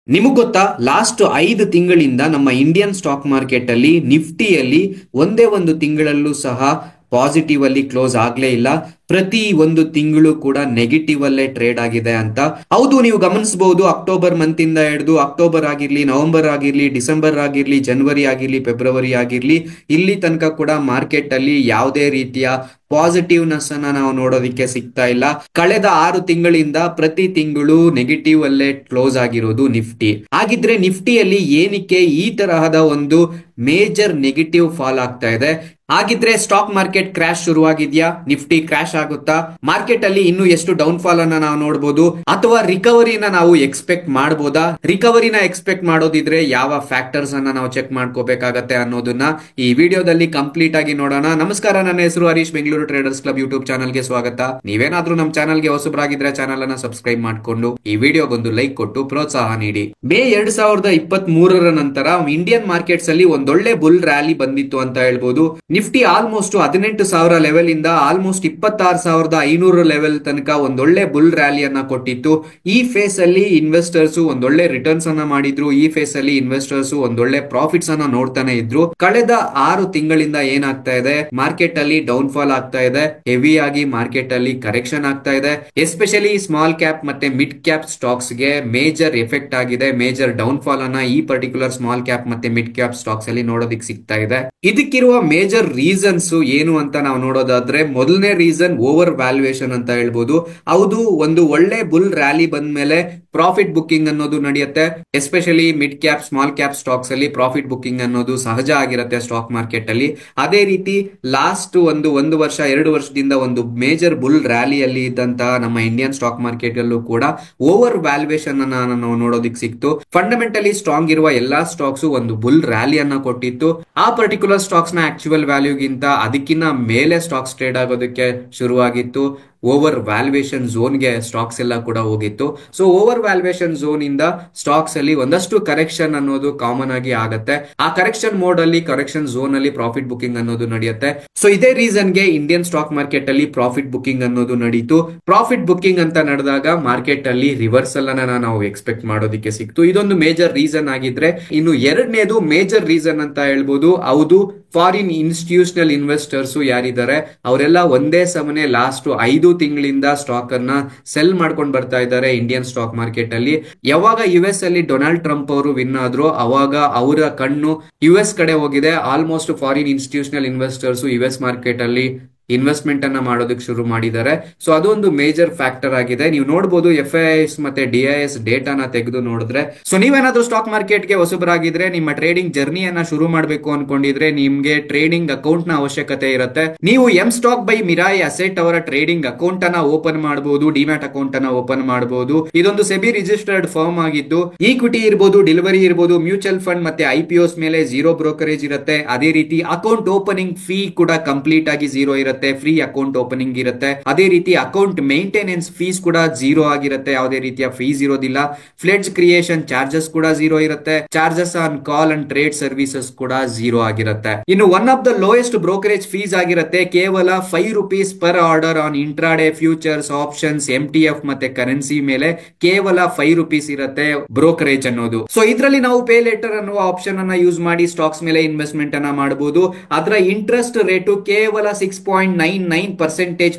ನಿಮಗ್ ಗೊತ್ತಾ, ಲಾಸ್ಟ್ 5 ತಿಂಗಳಿಂದ ನಮ್ಮ ಇಂಡಿಯನ್ ಸ್ಟಾಕ್ ಮಾರ್ಕೆಟ್ ಅಲ್ಲಿ ನಿಫ್ಟಿಯಲ್ಲಿ ಒಂದೇ ಒಂದು ತಿಂಗಳಲ್ಲೂ ಸಹ ಪಾಸಿಟಿವ್ ಅಲ್ಲಿ ಕ್ಲೋಸ್ ಆಗ್ಲೇ ಇಲ್ಲ. ಪ್ರತಿ ಒಂದು ತಿಂಗಳು ಕೂಡ ನೆಗೆಟಿವ್ ಅಲ್ಲೇ ಟ್ರೇಡ್ ಆಗಿದೆ ಅಂತ. ಹೌದು, ನೀವು ಗಮನಿಸಬಹುದು, ಅಕ್ಟೋಬರ್ ಮಂತ್ ಇಂದ ಹಿಡಿದು ಅಕ್ಟೋಬರ್ ಆಗಿರ್ಲಿ, ನವೆಂಬರ್ ಆಗಿರ್ಲಿ, ಡಿಸೆಂಬರ್ ಆಗಿರ್ಲಿ, ಜನವರಿ ಆಗಿರ್ಲಿ, ಫೆಬ್ರವರಿ ಆಗಿರ್ಲಿ, ಇಲ್ಲಿ ತನಕ ಕೂಡ ಮಾರ್ಕೆಟ್ ಅಲ್ಲಿ ಯಾವುದೇ ರೀತಿಯ ಪಾಸಿಟಿವ್ನೆಸ್ ಅನ್ನ ನಾವು ನೋಡೋದಿಕ್ಕೆ ಸಿಗ್ತಾ ಇಲ್ಲ. ಕಳೆದ 6 ತಿಂಗಳಿಂದ ಪ್ರತಿ ತಿಂಗಳು ನೆಗೆಟಿವ್ ಅಲ್ಲೇ ಕ್ಲೋಸ್ ಆಗಿರೋದು ನಿಫ್ಟಿ. ಹಾಗಿದ್ರೆ ನಿಫ್ಟಿಯಲ್ಲಿ ಏನಕ್ಕೆ ಈ ತರಹದ ಒಂದು ಮೇಜರ್ ನೆಗೆಟಿವ್ ಫಾಲ್ ಆಗ್ತಾ ಇದೆ? ಹಾಗಿದ್ರೆ ಸ್ಟಾಕ್ ಮಾರ್ಕೆಟ್ ಕ್ರಾಶ್ ಶುರುವಾಗಿದ್ಯಾ? ನಿಫ್ಟಿ ಕ್ರಾಶ್ ಆಗುತ್ತಾ? ಮಾರ್ಕೆಟ್ ಅಲ್ಲಿ ಇನ್ನು ಎಷ್ಟು ಡೌನ್ ಫಾಲ್ ಅನ್ನ ನಾವು ನೋಡಬಹುದು, ಅಥವಾ ರಿಕವರಿನ ನಾವು ಎಕ್ಸ್ಪೆಕ್ಟ್ ಮಾಡಬಹುದಾ? ರಿಕವರಿನ ಎಕ್ಸ್ಪೆಕ್ಟ್ ಮಾಡೋದಿದ್ರೆ ಯಾವ ಫ್ಯಾಕ್ಟರ್ಸ್ ಅನ್ನ ನಾವು ಚೆಕ್ ಮಾಡ್ಕೋಬೇಕಾಗತ್ತೆ ಅನ್ನೋದನ್ನ ಈ ವಿಡಿಯೋದಲ್ಲಿ ಕಂಪ್ಲೀಟ್ ಆಗಿ ನೋಡೋಣ. ನಮಸ್ಕಾರ, ನನ್ನ ಹೆಸರು Harish, Bengaluru traders club YouTube channel ಗೆ ಸ್ವಾಗತ. ನೀವೇನಾದ್ರೂ ನಮ್ಮ ಚಾನಲ್ ಗೆ ಹೊಸಬರಾಗಿದ್ರೆ ಚಾನಲ್ ಅನ್ನ ಸಬ್ಸ್ಕ್ರೈಬ್ ಮಾಡ್ಕೊಂಡು ಈ ವಿಡಿಯೋಗೊಂದು ಲೈಕ್ ಕೊಟ್ಟು ಪ್ರೋತ್ಸಾಹ ನೀಡಿ. ಮೇ 2023 ನಂತರ ಇಂಡಿಯನ್ ಮಾರ್ಕೆಟ್ಸ್ ಅಲ್ಲಿ ಒಂದೊಳ್ಳೆ ಬುಲ್ ರ್ಯಾಲಿ ಬಂದಿತ್ತು ಅಂತ ಹೇಳ್ಬೋದು. ನಿಫ್ಟಿ ಆಲ್ಮೋಸ್ಟ್ 18,000 ಲೆವೆಲ್ ಇಂದ ಆಲ್ಮೋಸ್ಟ್ 26,500 ಲೆವೆಲ್ ತನಕ ಒಂದೊಳ್ಳೆ ಬುಲ್ ರ್ಯಾಲಿಯನ್ನ ಕೊಟ್ಟಿತ್ತು. ಈ ಫೇಸ್ ಅಲ್ಲಿ ಇನ್ವೆಸ್ಟರ್ಸ್ ಒಂದೊಳ್ಳೆ ರಿಟರ್ನ್ಸ್ ಅನ್ನ ಮಾಡಿದ್ರು. ಈ ಫೇಸ್ ಅಲ್ಲಿ ಇನ್ವೆಸ್ಟರ್ಸ್ ಒಂದೊಳ್ಳೆ ಪ್ರಾಫಿಟ್ಸ್ ಅನ್ನ ನೋಡ್ತಾನೆ ಇದ್ರು. ಕಳೆದ 6 ತಿಂಗಳಿಂದ ಏನಾಗ್ತಾ ಇದೆ, ಮಾರ್ಕೆಟ್ ಅಲ್ಲಿ ಡೌನ್ ಫಾಲ್ ಆಗ್ತಾ ಇದೆ. ಹೆವಿ ಆಗಿ ಮಾರ್ಕೆಟ್ ಅಲ್ಲಿ ಕರೆಕ್ಷನ್ ಆಗ್ತಾ ಇದೆ. ಎಸ್ಪೆಷಲಿ ಸ್ಮಾಲ್ ಕ್ಯಾಪ್ ಮತ್ತೆ ಮಿಡ್ ಕ್ಯಾಪ್ ಸ್ಟಾಕ್ಸ್ ಗೆ ಮೇಜರ್ ಎಫೆಕ್ಟ್ ಆಗಿದೆ. ಮೇಜರ್ ಡೌನ್ ಫಾಲ್ ಅನ್ನ ಈ ಪರ್ಟಿಕ್ಯುಲರ್ ಸ್ಮಾಲ್ ಕ್ಯಾಪ್ ಮತ್ತೆ ಮಿಡ್ ಕ್ಯಾಪ್ ಸ್ಟಾಕ್ಸ್ ಅಲ್ಲಿ ನೋಡೋದಿಕ್ ಸಿಗ್ತಾ ಇದೆ. ಇದಕ್ಕಿರುವ ಮೇಜರ್ ರೀಸನ್ಸ್ ಏನು ಅಂತ ನಾವು ನೋಡೋದಾದ್ರೆ, ಮೊದಲನೇ ರೀಸನ್ ಓವರ್ ವ್ಯಾಲ್ಯೂಯೇಷನ್ ಅಂತ ಹೇಳ್ಬೋದು. ಹೌದು, ಒಂದು ಒಳ್ಳೆ ಬುಲ್ ರ್ಯಾಲಿ ಬಂದ್ಮೇಲೆ ಪ್ರಾಫಿಟ್ ಬುಕ್ಕಿಂಗ್ ಅನ್ನೋದು ನಡೆಯುತ್ತೆ. Especially mid cap small cap stocks ಅಲ್ಲಿ ಪ್ರಾಫಿಟ್ ಬುಕ್ಕಿಂಗ್ ಅನ್ನೋದು ಸಹಜ ಆಗಿರುತ್ತೆ ಸ್ಟಾಕ್ ಮಾರ್ಕೆಟ್ ಅಲ್ಲಿ. ಅದೇ ರೀತಿ ಲಾಸ್ಟ್ ಒಂದು ವರ್ಷ 2 ವರ್ಷದಿಂದ ಒಂದು ಮೇಜರ್ ಬುಲ್ ರ್ಯಾಲಿಯಲ್ಲಿ ಇದ್ದಂತಹ ನಮ್ಮ ಇಂಡಿಯನ್ ಸ್ಟಾಕ್ ಮಾರ್ಕೆಟ್ ಅಲ್ಲೂ ಕೂಡ ಓವರ್ ವ್ಯಾಲ್ಯೂಯೇಷನ್ ಅನ್ನ ನಾವು ನೋಡೋದಿಕ್ ಸಿಕ್ತು. ಫಂಡಮೆಂಟಲಿ ಸ್ಟ್ರಾಂಗ್ ಇರುವ ಎಲ್ಲಾ ಸ್ಟಾಕ್ಸ್ ಒಂದು ಬುಲ್ ರ್ಯಾಲಿಯನ್ನ ಕೊಟ್ಟಿತ್ತು. ಆ ಪರ್ಟಿಕ್ಯುಲರ್ ಸ್ಟಾಕ್ಸ್ ನ ಆಕ್ಚುಯಲ್ ವ್ಯಾಲ್ಯೂಗಿಂತ ಅದಕ್ಕಿಂತ ಮೇಲೆ ಸ್ಟಾಕ್ಸ್ ಟ್ರೇಡ್ ಆಗೋದಕ್ಕೆ ಶುರುವಾಗಿತ್ತು. ಓವರ್ ವ್ಯಾಲ್ಯೂಯೇಷನ್ ಝೋನ್ಗೆ ಸ್ಟಾಕ್ಸ್ ಎಲ್ಲ ಕೂಡ ಹೋಗಿತ್ತು. ಸೊ ಓವರ್ ವ್ಯಾಲ್ಯೂಯೇಷನ್ ಝೋನ್ ಇಂದ ಸ್ಟಾಕ್ಸ್ ಅಲ್ಲಿ ಒಂದಷ್ಟು ಕರೆಕ್ಷನ್ ಅನ್ನೋದು ಕಾಮನ್ ಆಗಿ ಆಗತ್ತೆ. ಆ ಕರೆಕ್ಷನ್ ಮೋಡ್ ಅಲ್ಲಿ, ಕರೆಕ್ಷನ್ ಝೋನ್ ಅಲ್ಲಿ ಪ್ರಾಫಿಟ್ ಬುಕ್ಕಿಂಗ್ ಅನ್ನೋದು ನಡೆಯುತ್ತೆ. ಸೊ ಇದೇ ರೀಸನ್ ಗೆ ಇಂಡಿಯನ್ ಸ್ಟಾಕ್ ಮಾರ್ಕೆಟ್ ಅಲ್ಲಿ ಪ್ರಾಫಿಟ್ ಬುಕ್ಕಿಂಗ್ ಅನ್ನೋದು ನಡೀತು. ಪ್ರಾಫಿಟ್ ಬುಕ್ಕಿಂಗ್ ಅಂತ ನಡೆದಾಗ ಮಾರ್ಕೆಟ್ ಅಲ್ಲಿ ರಿವರ್ಸಲ್ ಅನ್ನ ನಾವು ಎಕ್ಸ್ಪೆಕ್ಟ್ ಮಾಡೋದಕ್ಕೆ ಸಿಕ್ತು. ಇದೊಂದು ಮೇಜರ್ ರೀಸನ್ ಆಗಿದ್ರೆ, ಇನ್ನು ಎರಡನೇದು ಮೇಜರ್ ರೀಸನ್ ಅಂತ ಹೇಳ್ಬೋದು. ಹೌದು, ಫಾರಿನ್ ಇನ್ಸ್ಟಿಟ್ಯೂಷನಲ್ ಇನ್ವೆಸ್ಟರ್ಸ್ ಯಾರಿದ್ದಾರೆ ಅವರೆಲ್ಲ ಒಂದೇ ಸಮನೆ ಲಾಸ್ಟ್ 5 ತಿಂಗಳಿಂದ ಸ್ಟಾಕ್ ಅನ್ನ ಸೆಲ್ ಮಾಡ್ಕೊಂಡು ಬರ್ತಾ ಇದ್ದಾರೆ ಇಂಡಿಯನ್ ಸ್ಟಾಕ್ ಮಾರ್ಕೆಟ್ ಅಲ್ಲಿ. ಯಾವಾಗ US ಅಲ್ಲಿ ಡೊನಾಲ್ಡ್ ಟ್ರಂಪ್ ಅವರು ವಿನ್ ಆದ್ರು, ಅವಾಗ ಅವರ ಕಣ್ಣು US ಕಡೆ ಹೋಗಿದೆ. Almost foreign institutional investors US market ಅಲ್ಲಿ ಇನ್ವೆಸ್ಟ್ಮೆಂಟ್ ಅನ್ನ ಮಾಡೋದಕ್ಕೆ ಶುರು ಮಾಡಿದ್ದಾರೆ. ಸೊ ಅದೊಂದು ಮೇಜರ್ ಫ್ಯಾಕ್ಟರ್ ಆಗಿದೆ. ನೀವು ನೋಡಬಹುದು FIIs ಮತ್ತೆ DIS ಡೇಟಾನ ತೆಗೆದು ನೋಡಿದ್ರೆ. ಸೊ ನೀವೇನಾದ್ರೂ ಸ್ಟಾಕ್ ಮಾರ್ಕೆಟ್ ಗೆ ಹೊಸಬರಾಗಿದ್ರೆ, ನಿಮ್ಮ ಟ್ರೇಡಿಂಗ್ ಜರ್ನಿಯನ್ನ ಶುರು ಮಾಡಬೇಕು ಅನ್ಕೊಂಡಿದ್ರೆ, ನಿಮ್ಗೆ ಟ್ರೇಡಿಂಗ್ ಅಕೌಂಟ್ ನ ಅವಶ್ಯಕತೆ ಇರುತ್ತೆ. ನೀವು ಎಂ ಸ್ಟಾಕ್ ಬೈ ಮಿರಾಯಿ ಅಸೆಟ್ ಅವರ ಟ್ರೇಡಿಂಗ್ ಅಕೌಂಟ್ ಅನ್ನ ಓಪನ್ ಮಾಡಬಹುದು, ಡಿಮ್ಯಾಟ್ ಅಕೌಂಟ್ ಅನ್ನ ಓಪನ್ ಮಾಡಬಹುದು. ಇದೊಂದು ಸೆಬಿ ರಿಜಿಸ್ಟರ್ಡ್ ಫರ್ಮ್ ಆಗಿದ್ದು, ಈಕ್ವಿಟಿ ಇರಬಹುದು, ಡೆಲಿವರಿ ಇರಬಹುದು, ಮ್ಯೂಚುವಲ್ ಫಂಡ್ ಮತ್ತೆ IPOs ಮೇಲೆ 0 ಬ್ರೋಕರೇಜ್ ಇರುತ್ತೆ. ಅದೇ ರೀತಿ ಅಕೌಂಟ್ ಓಪನಿಂಗ್ ಫೀ ಕೂಡ ಕಂಪ್ಲೀಟ್ ಆಗಿ 0 ಇರುತ್ತೆ. ಫ್ರೀ ಅಕೌಂಟ್ ಓಪನಿಂಗ್ ಇರುತ್ತೆ. ಅದೇ ರೀತಿ ಅಕೌಂಟ್ ಮೇಂಟೆನೆನ್ಸ್ ಫೀಸ್ ಕೂಡ 0 ಆಗಿರುತ್ತೆ. ಯಾವುದೇ ರೀತಿಯ ಫೀಸ್ ಇರೋದಿಲ್ಲ. ಫ್ಲೆಡ್ಜ್ ಕ್ರಿಯೇಷನ್ ಚಾರ್ಜಸ್ ಕೂಡ 0 ಇರುತ್ತೆ. Charges on call and trade services ಕೂಡ 0 ಆಗಿರುತ್ತೆ. ಇನ್ನು one of the lowest brokerage fees ಆಗಿರುತ್ತೆ ಕೇವಲ ₹5 per order on intraday futures, options, MTF ಮತ್ತೆ ಕರೆನ್ಸಿ ಮೇಲೆ ಕೇವಲ ₹5 ಇರುತ್ತೆ ಬ್ರೋಕರೇಜ್ ಅನ್ನೋದು. ಸೊ ಇದರಲ್ಲಿ ನಾವು ಪೇ ಲೇಟರ್ ಅನ್ನುವ ಆಪ್ಷನ್ ಅನ್ನ ಯೂಸ್ ಮಾಡಿ ಸ್ಟಾಕ್ಸ್ ಮೇಲೆ ಇನ್ವೆಸ್ಟ್ಮೆಂಟ್ ಅನ್ನ ಮಾಡಬಹುದು. ಅದರ ಇಂಟ್ರೆಸ್ಟ್ ರೇಟ್ ಕೇವಲ 6.99%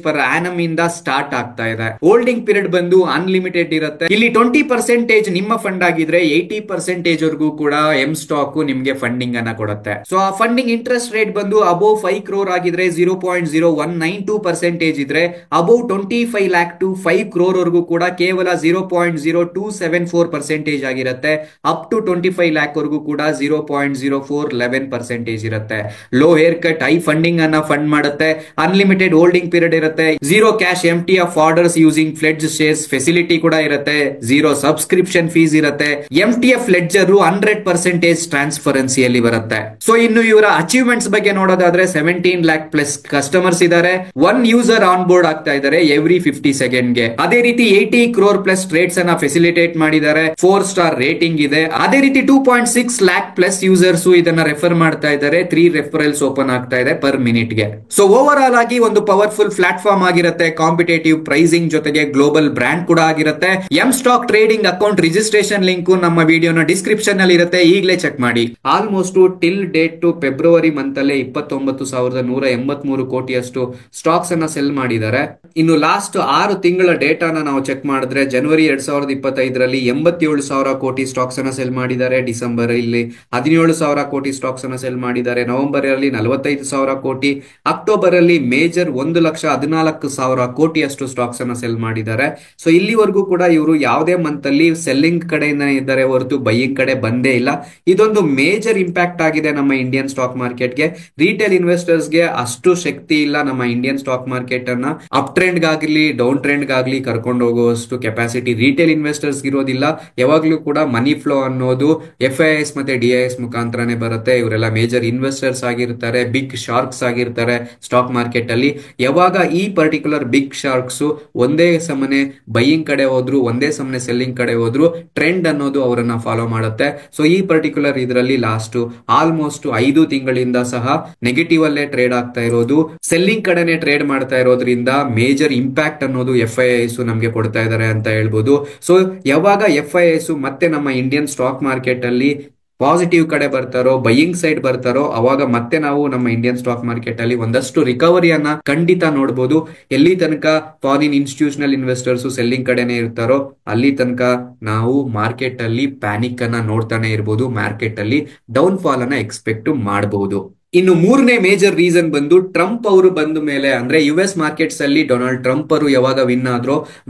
ಪರ್ ಆನಮ್ ಇಂದ ಸ್ಟಾರ್ಟ್ ಆಗ್ತಾ ಇದೆ. ಹೋಲ್ಡಿಂಗ್ ಪೀರಿಯಡ್ ಬಂದು ಅನ್ಲಿಮಿಟೆಡ್ ಇರುತ್ತೆ. ಇಲ್ಲಿ 20% ನಿಮ್ಮ ಫಂಡ್ ಆಗಿದ್ರೆ 80% ವರೆಗೂ ಕೂಡ ಎಂ ಸ್ಟಾಕ್ ನಿಮ್ಗೆ ಫಂಡಿಂಗ್ ಅನ್ನ ಕೊಡುತ್ತೆ. ಸೊ ಆ ಫಂಡಿಂಗ್ ಇಂಟ್ರೆಸ್ಟ್ ರೇಟ್ ಬಂದು ಅಬೌವ್ 5 crore ಆಗಿದ್ರೆ 0.0192% ಇದ್ರೆ, ಅಬೌವ್ 25 lakh to 5 crore ವರೆಗೂ ಕೂಡ ಕೇವಲ 0.0274% ಆಗಿರುತ್ತೆ. ಅಪ್ ಟು 25 lakh ವರೆಗೂ ಕೂಡ 0.0411% ಇರುತ್ತೆ. Low hair cut high funding ಅನ್ನ ಫಂಡ್ ಮಾಡುತ್ತೆ. ಅನ್ಲಿಮಿಟೆಡ್ ಹೋಲ್ಡಿಂಗ್ ಪೀರಿಯಡ್ ಇರುತ್ತೆ. 0 cash MTF orders using fledge shares facility ಕೂಡ ಇರುತ್ತೆ. 0 ಸಬ್ಸ್ಕ್ರಿಪ್ಷನ್ ಫೀಸ್ ಇರುತ್ತೆ. MTF ಲೆಡ್ಜರ್ 100% ಟ್ರಾನ್ಸ್ಪರೆನ್ಸಿಯಲ್ಲಿ ಬರುತ್ತೆ. ಸೊ ಇನ್ನು ಇವರ ಅಚೀವ್ಮೆಂಟ್ಸ್ ಬಗ್ಗೆ ನೋಡೋದಾದ್ರೆ 17 lakh ಪ್ಲಸ್ ಕಸ್ಟಮರ್ಸ್ ಇದ್ದಾರೆ. 1 ಯೂಸರ್ ಆನ್ ಬೋರ್ಡ್ ಆಗ್ತಾ ಇದ್ದಾರೆ ಎವ್ರಿ 50 ಸೆಕೆಂಡ್ ಗೆ. ಅದೇ ರೀತಿ 80 crore ಪ್ಲಸ್ ಟ್ರೇಡ್ಸ್ ಅನ್ನ ಫೆಸಿಲಿಟೇಟ್ ಮಾಡಿದ್ದಾರೆ. 4 ಸ್ಟಾರ್ ರೇಟಿಂಗ್ ಇದೆ. ಅದೇ ರೀತಿ 2.6 lakh ಪ್ಲಸ್ ಯೂಸರ್ಸ್ ಇದನ್ನ ರೆಫರ್ ಮಾಡ್ತಾ ಇದ್ದಾರೆ. 3 ರೆಫರಲ್ಸ್ ಓಪನ್ ಆಗ್ತಾ ಇದೆ ಪರ್ ಮಿನಿಟ್ ಗೆ. ಸೊ ಓವರ್ ಓವರ್ ಆಲ್ ಆಗಿ ಒಂದು ಪವರ್ಫುಲ್ ಪ್ಲಾಟ್ಫಾರ್ಮ್ ಆಗಿರುತ್ತೆ, ಕಾಂಪಿಟೇಟಿವ್ ಪ್ರೈಸಿಂಗ್ ಜೊತೆಗೆ ಗ್ಲೋಬಲ್ ಬ್ರ್ಯಾಂಡ್ ಕೂಡ ಆಗಿರುತ್ತೆ. M stock trading account registration link ನಮ್ಮ ವಿಡಿಯೋನ ಡಿಸ್ಕ್ರಿಪ್ಷನ್ ನಲ್ಲಿ ಇರುತ್ತೆ, ಈಗಲೇ ಚೆಕ್ ಮಾಡಿ. Almost till date to February month ಅಲ್ಲೇ 29,183 ಕೋಟಿಯಷ್ಟು ಸ್ಟಾಕ್ಸ್ ಅನ್ನ ಸೆಲ್ ಮಾಡಿದ್ದಾರೆ. ಇನ್ನು ಲಾಸ್ಟ್ 6 ತಿಂಗಳ ಡೇಟಾನ ನಾವು ಚೆಕ್ ಮಾಡಿದ್ರೆ ಜನವರಿ 2025ರಲ್ಲಿ 87,000 ಕೋಟಿ ಸ್ಟಾಕ್ಸ್ ಅನ್ನ ಸೆಲ್ ಮಾಡಿದ್ದಾರೆ, ಡಿಸೆಂಬರ್ ಇಲ್ಲಿ 17,000 ಕೋಟಿ ಸ್ಟಾಕ್ಸ್ ಅನ್ನ ಸೆಲ್ ಮಾಡಿದ್ದಾರೆ, ನವೆಂಬರ್ ಅಲ್ಲಿ 45,000 ಕೋಟಿ, ಅಕ್ಟೋಬರ್ ಅಲ್ಲಿ ಮೇಜರ್ 1,14,000 ಕೋಟಿಯಷ್ಟು ಸ್ಟಾಕ್ಸ್ ಅನ್ನ ಸೆಲ್ ಮಾಡಿದ್ದಾರೆ. ಸೊ ಇಲ್ಲಿವರೆಗೂ ಕೂಡ ಇವರು ಯಾವುದೇ ಮಂತ್ ಅಲ್ಲಿ ಸೆಲ್ಲಿಂಗ್ ಕಡೆಯಿಂದ ಇದ್ದಾರೆ ಹೊರತು ಬೈಯಿಂಗ್ ಕಡೆ ಬಂದೇ ಇಲ್ಲ. ಇದೊಂದು ಮೇಜರ್ ಇಂಪ್ಯಾಕ್ಟ್ ಆಗಿದೆ ನಮ್ಮ ಇಂಡಿಯನ್ ಸ್ಟಾಕ್ ಮಾರ್ಕೆಟ್ಗೆ. ರಿಟೇಲ್ ಇನ್ವೆಸ್ಟರ್ಸ್ಗೆ ಅಷ್ಟು ಶಕ್ತಿ ಇಲ್ಲ ನಮ್ಮ ಇಂಡಿಯನ್ ಸ್ಟಾಕ್ ಮಾರ್ಕೆಟ್ ಅನ್ನ ಅಪ್ ಟ್ರೆಂಡ್ ಗಾಗ್ಲಿ ಡೌನ್ ಟ್ರೆಂಡ್ ಗಾಗ್ಲಿ ಕರ್ಕೊಂಡು ಹೋಗುವಷ್ಟು ಕೆಪಾಸಿಟಿ ರಿಟೇಲ್ ಇನ್ವೆಸ್ಟರ್ಸ್ ಇರೋದಿಲ್ಲ. ಯಾವಾಗ್ಲೂ ಕೂಡ ಮನಿ ಫ್ಲೋ ಅನ್ನೋದು FIIs ಮತ್ತೆ DIIs ಮುಖಾಂತರನೇ ಬರುತ್ತೆ. ಇವರೆಲ್ಲ ಮೇಜರ್ ಇನ್ವೆಸ್ಟರ್ಸ್ ಆಗಿರ್ತಾರೆ, ಬಿಗ್ ಶಾರ್ಕ್ಸ್ ಆಗಿರ್ತಾರೆ ಸ್ಟಾಕ್ ಮಾರ್ಕೆಟ್ ಅಲ್ಲಿ. ಯಾವಾಗ ಈ ಪರ್ಟಿಕ್ಯುಲರ್ ಬಿಗ್ ಶಾರ್ಕ್ಸ್ ಒಂದೇ ಸಮನೆ ಬೈಯಿಂಗ್ ಕಡೆ ಹೋದ್ರು, ಒಂದೇ ಸಮನೆ ಸೆಲ್ಲಿಂಗ್ ಕಡೆ ಹೋದ್ರು, ಟ್ರೆಂಡ್ ಅನ್ನೋದು ಅವರನ್ನ ಫಾಲೋ ಮಾಡುತ್ತೆ. ಸೊ ಈ ಪರ್ಟಿಕ್ಯುಲರ್ ಇದರಲ್ಲಿ ಲಾಸ್ಟ್ ಆಲ್ಮೋಸ್ಟ್ 5 ತಿಂಗಳಿಂದ ಸಹ ನೆಗೆಟಿವ್ ಅಲ್ಲೇ ಟ್ರೇಡ್ ಆಗ್ತಾ ಇರೋದು, ಸೆಲ್ಲಿಂಗ್ ಕಡೆನೆ ಟ್ರೇಡ್ ಮಾಡ್ತಾ ಇರೋದ್ರಿಂದ ಮೇಜರ್ ಇಂಪ್ಯಾಕ್ಟ್ ಅನ್ನೋದು FIIs ನಮಗೆ ಕೊಡ್ತಾ ಇದ್ದಾರೆ ಅಂತ ಹೇಳ್ಬೋದು. ಸೊ ಯಾವಾಗ FIIs ಮತ್ತೆ ನಮ್ಮ ಇಂಡಿಯನ್ ಸ್ಟಾಕ್ ಮಾರ್ಕೆಟ್ ಅಲ್ಲಿ ಪಾಸಿಟಿವ್ ಕಡೆ ಬರ್ತಾರೋ, ಬೈಯಿಂಗ್ ಸೈಡ್ ಬರ್ತಾರೋ, ಅವಾಗ ಮತ್ತೆ ನಾವು ನಮ್ಮ ಇಂಡಿಯನ್ ಸ್ಟಾಕ್ ಮಾರ್ಕೆಟ್ ಅಲ್ಲಿ ಒಂದಷ್ಟು ರಿಕವರಿಯನ್ನ ಖಂಡಿತ ನೋಡಬಹುದು. ಎಲ್ಲಿ ತನಕ ಫಾರಿನ್ ಇನ್ಸ್ಟಿಟ್ಯೂಷನಲ್ ಇನ್ವೆಸ್ಟರ್ಸ್ ಸೆಲ್ಲಿಂಗ್ ಕಡೆನೆ ಇರ್ತಾರೋ ಅಲ್ಲಿ ತನಕ ನಾವು ಮಾರ್ಕೆಟ್ ಅಲ್ಲಿ ಪ್ಯಾನಿಕ್ ಅನ್ನ ನೋಡ್ತಾನೆ ಇರಬಹುದು, ಮಾರ್ಕೆಟ್ ಅಲ್ಲಿ ಡೌನ್ ಫಾಲ್ ಅನ್ನ ಎಕ್ಸ್ಪೆಕ್ಟ್ ಮಾಡಬಹುದು. ಇನ್ನು ಮೂರನೇ ಮೇಜರ್ ರೀಸನ್ ಬಂದು ಟ್ರಂಪ್ ಅವರು ಬಂದ ಮೇಲೆ, ಅಂದ್ರೆ US ಮಾರ್ಕೆಟ್ಸ್ ಅಲ್ಲಿ ಡೊನಾಲ್ಡ್ ಟ್ರಂಪ್ ಅವರು ಯಾವಾಗ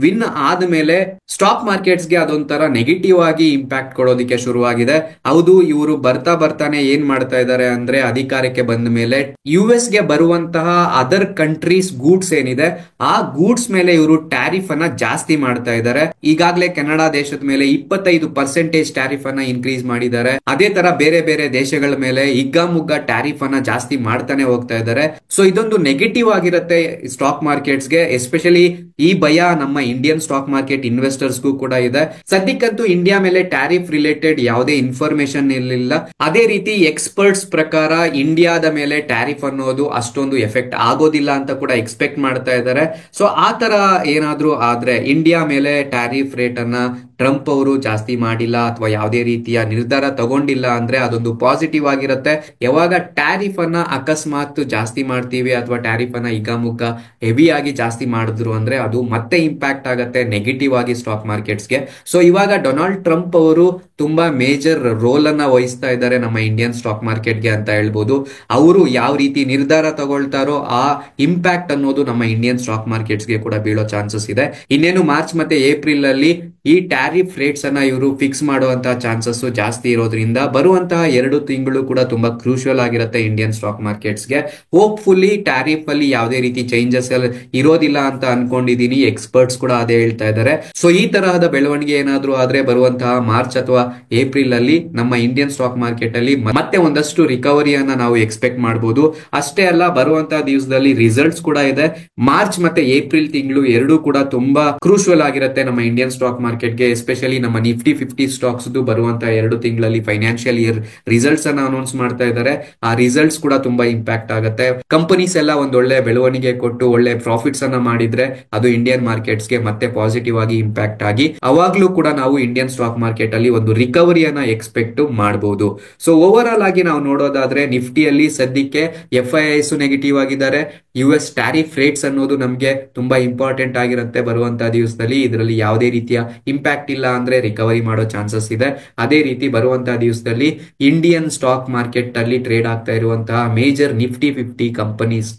ವಿನ್ ಆದ್ಮೇಲೆ ಸ್ಟಾಕ್ ಮಾರ್ಕೆಟ್ಸ್ ಗೆ ಅದೊಂಥರ ನೆಗೆಟಿವ್ ಆಗಿ ಇಂಪ್ಯಾಕ್ಟ್ ಕೊಡೋದಕ್ಕೆ ಶುರುವಾಗಿದೆ. ಹೌದು, ಇವರು ಬರ್ತಾನೆ ಏನ್ ಮಾಡ್ತಾ ಇದ್ದಾರೆ ಅಂದ್ರೆ ಅಧಿಕಾರಕ್ಕೆ ಬಂದ ಮೇಲೆ US ಗೆ ಬರುವಂತಹ ಅದರ್ ಕಂಟ್ರೀಸ್ ಗೂಡ್ಸ್ ಏನಿದೆ ಆ ಗೂಡ್ಸ್ ಮೇಲೆ ಇವರು ಟ್ಯಾರಿಫ್ ಅನ್ನ ಜಾಸ್ತಿ ಮಾಡ್ತಾ ಇದ್ದಾರೆ. ಈಗಾಗಲೇ ಕೆನಡಾ ದೇಶದ ಮೇಲೆ 25% ಟ್ಯಾರಿಫ್ ಅನ್ನ ಇನ್ಕ್ರೀಸ್ ಮಾಡಿದ್ದಾರೆ. ಅದೇ ತರ ಬೇರೆ ಬೇರೆ ದೇಶಗಳ ಮೇಲೆ ಹಿಗ್ಗಾಮುಗ್ಗಾ ಟ್ಯಾರಿಫ್ ಜಾಸ್ತಿ ಮಾಡ್ತಾನೆ ಹೋಗ್ತಾ ಇದ್ದಾರೆ. ಸೊ ಇದೊಂದು ನೆಗೆಟಿವ್ ಆಗಿರುತ್ತೆ ಸ್ಟಾಕ್ ಮಾರ್ಕೆಟ್ಸ್ ಗೆ. ಎಸ್ಪೆಷಲಿ ಈ ಭಯ ನಮ್ಮ ಇಂಡಿಯನ್ ಸ್ಟಾಕ್ ಮಾರ್ಕೆಟ್ ಇನ್ವೆಸ್ಟರ್ಸ್ಗೂ ಕೂಡ ಇದೆ. ಸದ್ಯಕ್ಕಂತೂ ಇಂಡಿಯಾ ಮೇಲೆ ಟ್ಯಾರಿಫ್ ರಿಲೇಟೆಡ್ ಯಾವುದೇ ಇನ್ಫಾರ್ಮೇಶನ್ ಇರಲಿಲ್ಲ. ಅದೇ ರೀತಿ ಎಕ್ಸ್ಪರ್ಟ್ಸ್ ಪ್ರಕಾರ ಇಂಡಿಯಾದ ಮೇಲೆ ಟ್ಯಾರಿಫ್ ಅನ್ನೋದು ಅಷ್ಟೊಂದು ಎಫೆಕ್ಟ್ ಆಗೋದಿಲ್ಲ ಅಂತ ಕೂಡ ಎಕ್ಸ್ಪೆಕ್ಟ್ ಮಾಡ್ತಾ ಇದ್ದಾರೆ. ಸೊ ಆ ತರ ಏನಾದ್ರೂ ಆದ್ರೆ ಇಂಡಿಯಾ ಮೇಲೆ ಟ್ಯಾರಿಫ್ ರೇಟ್ ಅನ್ನ ಟ್ರಂಪ್ ಅವರು ಜಾಸ್ತಿ ಮಾಡಿಲ್ಲ ಅಥವಾ ಯಾವುದೇ ರೀತಿಯ ನಿರ್ಧಾರ ತಗೊಂಡಿಲ್ಲ ಅಂದ್ರೆ ಅದೊಂದು ಪಾಸಿಟಿವ್ ಆಗಿರುತ್ತೆ. ಯಾವಾಗ ಟ್ಯಾರಿಫ್ ಅನ್ನ ಅಕಸ್ಮಾತ್ ಜಾಸ್ತಿ ಮಾಡ್ತೀವಿ ಅಥವಾ ಟ್ಯಾರಿಫ್ ಅನ್ನ ಹಿಗ್ಗಾಮುಗ್ಗ ಹೆವಿ ಆಗಿ ಜಾಸ್ತಿ ಮಾಡಿದ್ರು ಅಂದ್ರೆ ಅದು ಮತ್ತೆ ಇಂಪ್ಯಾಕ್ಟ್ ಆಗುತ್ತೆ ನೆಗೆಟಿವ್ ಆಗಿ ಸ್ಟಾಕ್ ಮಾರ್ಕೆಟ್ಸ್ಗೆ. ಸೊ ಇವಾಗ ಡೊನಾಲ್ಡ್ ಟ್ರಂಪ್ ಅವರು ತುಂಬಾ ಮೇಜರ್ ರೋಲ್ ಅನ್ನ ವಹಿಸ್ತಾ ಇದ್ದಾರೆ ನಮ್ಮ ಇಂಡಿಯನ್ ಸ್ಟಾಕ್ ಮಾರ್ಕೆಟ್ಗೆ ಅಂತ ಹೇಳ್ಬೋದು. ಅವರು ಯಾವ ರೀತಿ ನಿರ್ಧಾರ ತಗೊಳ್ತಾರೋ ಆ ಇಂಪ್ಯಾಕ್ಟ್ ಅನ್ನೋದು ನಮ್ಮ ಇಂಡಿಯನ್ ಸ್ಟಾಕ್ ಮಾರ್ಕೆಟ್ಸ್ಗೆ ಕೂಡ ಬೀಳೋ ಚಾನ್ಸಸ್ ಇದೆ. ಇನ್ನೇನು ಮಾರ್ಚ್ ಮತ್ತೆ ಏಪ್ರಿಲ್ ಅಲ್ಲಿ ಈ ಟ್ಯಾರಿಫ್ ರೇಟ್ಸ್ ಅನ್ನ ಇವರು ಫಿಕ್ಸ್ ಮಾಡುವಂತಹ ಚಾನ್ಸಸ್ ಜಾಸ್ತಿ ಇರೋದ್ರಿಂದ ಬರುವಂತಹ 2 ತಿಂಗಳು ಕೂಡ ತುಂಬಾ ಕ್ರೂಷಿಯಲ್ ಆಗಿರುತ್ತೆ ಇಂಡಿಯನ್ ಸ್ಟಾಕ್ ಮಾರ್ಕೆಟ್ಸ್ಗೆ. ಹೋಪ್ಫುಲಿ ಟ್ಯಾರಿಫ್ ಅಲ್ಲಿ ಯಾವುದೇ ರೀತಿ ಚೇಂಜಸ್ ಇರೋದಿಲ್ಲ ಅಂತ ಅನ್ಕೊಂಡಿದೀನಿ, ಎಕ್ಸ್ಪರ್ಟ್ಸ್ ಕೂಡ ಅದೇ ಹೇಳ್ತಾ ಇದ್ದಾರೆ. ಸೊ ಈ ತರಹದ ಬೆಳವಣಿಗೆ ಏನಾದ್ರೂ ಆದ್ರೆ ಬರುವಂತಹ ಮಾರ್ಚ್ ಅಥವಾ ಏಪ್ರಿಲ್ ಅಲ್ಲಿ ನಮ್ಮ ಇಂಡಿಯನ್ ಸ್ಟಾಕ್ ಮಾರ್ಕೆಟ್ ಅಲ್ಲಿ ಮತ್ತೆ ಒಂದಷ್ಟು ರಿಕವರಿಯನ್ನ ನಾವು ಎಕ್ಸ್ಪೆಕ್ಟ್ ಮಾಡಬಹುದು. ಅಷ್ಟೇ ಅಲ್ಲ, ಬರುವಂತಹ ದಿವಸದಲ್ಲಿ ರಿಸಲ್ಟ್ಸ್ ಕೂಡ ಇದೆ. ಮಾರ್ಚ್ ಮತ್ತೆ ಏಪ್ರಿಲ್ ತಿಂಗಳು 2 ಕೂಡ ತುಂಬಾ ಕ್ರೂಷಿಯಲ್ ಆಗಿರುತ್ತೆ ನಮ್ಮ ಇಂಡಿಯನ್ ಸ್ಟಾಕ್ ಮಾರ್ಕೆಟ್ಗೆ. ಎಸ್ಪೆಷಲಿ ನಮ್ಮ ನಿಫ್ಟಿ 50 ಸ್ಟಾಕ್ಸ್ ಬರುವಂತಹ 2 ತಿಂಗಳಲ್ಲಿ ಫೈನಾನ್ಷಿಯಲ್ ಇಯರ್ ರಿಸಲ್ಟ್ಸ್ ಅನ್ನ ಅನೌನ್ಸ್ ಮಾಡ್ತಾ ಇದ್ದಾರೆ. ಆ ರಿಸಲ್ಟ್ಸ್ ಕೂಡ ತುಂಬಾ ಇಂಪ್ಯಾಕ್ಟ್ ಆಗುತ್ತೆ. ಕಂಪನೀಸ್ ಎಲ್ಲ ಒಂದೊಳ್ಳೆ ಬೆಳವಣಿಗೆ ಕೊಟ್ಟು ಒಳ್ಳೆ ಪ್ರಾಫಿಟ್ಸ್ ಅನ್ನ ಮಾಡಿದ್ರೆ ಅದು ಇಂಡಿಯನ್ ಮಾರ್ಕೆಟ್ಸ್ ಗೆ ಮತ್ತೆ ಪಾಸಿಟಿವ್ ಆಗಿ ಇಂಪ್ಯಾಕ್ಟ್ ಆಗಿ ಅವಾಗ್ಲೂ ಕೂಡ ನಾವು ಇಂಡಿಯನ್ ಸ್ಟಾಕ್ ಮಾರ್ಕೆಟ್ ಅಲ್ಲಿ ಒಂದು ರಿಕವರಿಯನ್ನ ಎಕ್ಸ್ಪೆಕ್ಟ್ ಮಾಡಬಹುದು. ಸೊ ಓವರ್ ಆಲ್ ಆಗಿ ನಾವು ನೋಡೋದಾದ್ರೆ ನಿಫ್ಟಿಯಲ್ಲಿ ಸದ್ಯಕ್ಕೆ FIIs ನೆಗೆಟಿವ್ ಆಗಿದ್ದಾರೆ. US ಟ್ಯಾರಿಫ್ ರೇಟ್ಸ್ ಅನ್ನೋದು ನಮಗೆ ತುಂಬಾ ಇಂಪಾರ್ಟೆಂಟ್ ಆಗಿರುತ್ತೆ ಬರುವಂತಹ ದಿವಸದಲ್ಲಿ. ಇದರಲ್ಲಿ ಯಾವುದೇ ರೀತಿಯ ಇಂಪ್ಯಾಕ್ಟ್ ಇಲ್ಲ ಅಂದ್ರೆ ರಿಕವರಿ ಮಾಡೋ ಚಾನ್ಸಸ್ ಇದೆ. ಅದೇ ರೀತಿ ಬರುವಂತಹ ದಿವಸದಲ್ಲಿ ಇಂಡಿಯನ್ ಸ್ಟಾಕ್ ಮಾರ್ಕೆಟ್ ಅಲ್ಲಿ ಟ್ರೇಡ್ ಆಗ್ತಾ ಇರುವಂತಹ ಮೇಜರ್ ನಿಫ್ಟಿ 50 ಕಂಪನೀಸ್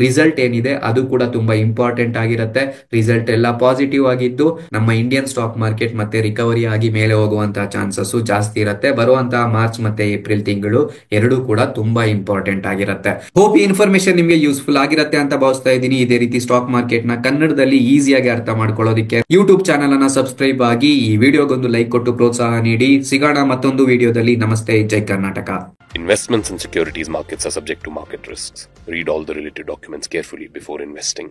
ರಿಸಲ್ಟ್ ಏನಿದೆ ಅದು ಕೂಡ ತುಂಬಾ ಇಂಪಾರ್ಟೆಂಟ್ ಆಗಿರುತ್ತೆ. ರಿಸಲ್ಟ್ ಎಲ್ಲ ಪಾಸಿಟಿವ್ ಆಗಿದ್ದು ನಮ್ಮ ಇಂಡಿಯನ್ ಸ್ಟಾಕ್ ಮಾರ್ಕೆಟ್ ಮತ್ತೆ ರಿಕವರಿ ಆಗಿ ಮೇಲೆ ಹೋಗುವಂತಹ ಚಾನ್ಸಸ್ ಜಾಸ್ತಿ ಇರುತ್ತೆ. ಬರುವಂತಹ ಮಾರ್ಚ್ ಮತ್ತೆ ಏಪ್ರಿಲ್ ತಿಂಗಳು 2 ಕೂಡ ತುಂಬಾ ಇಂಪಾರ್ಟೆಂಟ್ ಆಗಿರುತ್ತೆ. ಹೋಪ್ ಈ ಇನ್ಫಾರ್ಮೇಶನ್ ನಿಮಗೆ ಯೂಸ್ಫುಲ್ ಆಗಿರುತ್ತೆ ಅಂತ ಭಾವಿಸ್ತಾ ಇದ್ದೀನಿ. ಇದೇ ರೀತಿ ಸ್ಟಾಕ್ ಮಾರ್ಕೆಟ್ ನ ಕನ್ನಡದಲ್ಲಿ ಈಸಿಯಾಗಿ ಅರ್ಥ ಮಾಡ್ಕೊಳ್ಳೋದಕ್ಕೆ ಯೂಟ್ಯೂಬ್ ಚಾನಲ್ ಅನ್ನ ಸಬ್ಸ್ಕ್ರೈಬ್ ಆಗಿ ಈ ವಿಡಿಯೋಗೊಂದು ಲೈಕ್ ಕೊಟ್ಟು ಪ್ರೋತ್ಸಾಹ ನೀಡಿ. ಸಿಗೋಣ ಮತ್ತೊಂದು ವಿಡಿಯೋದಲ್ಲಿ. ನಮಸ್ತೆ, ಜೈ Karnataka. Investments in securities markets are subject to market risks. Read all the related documents carefully before investing.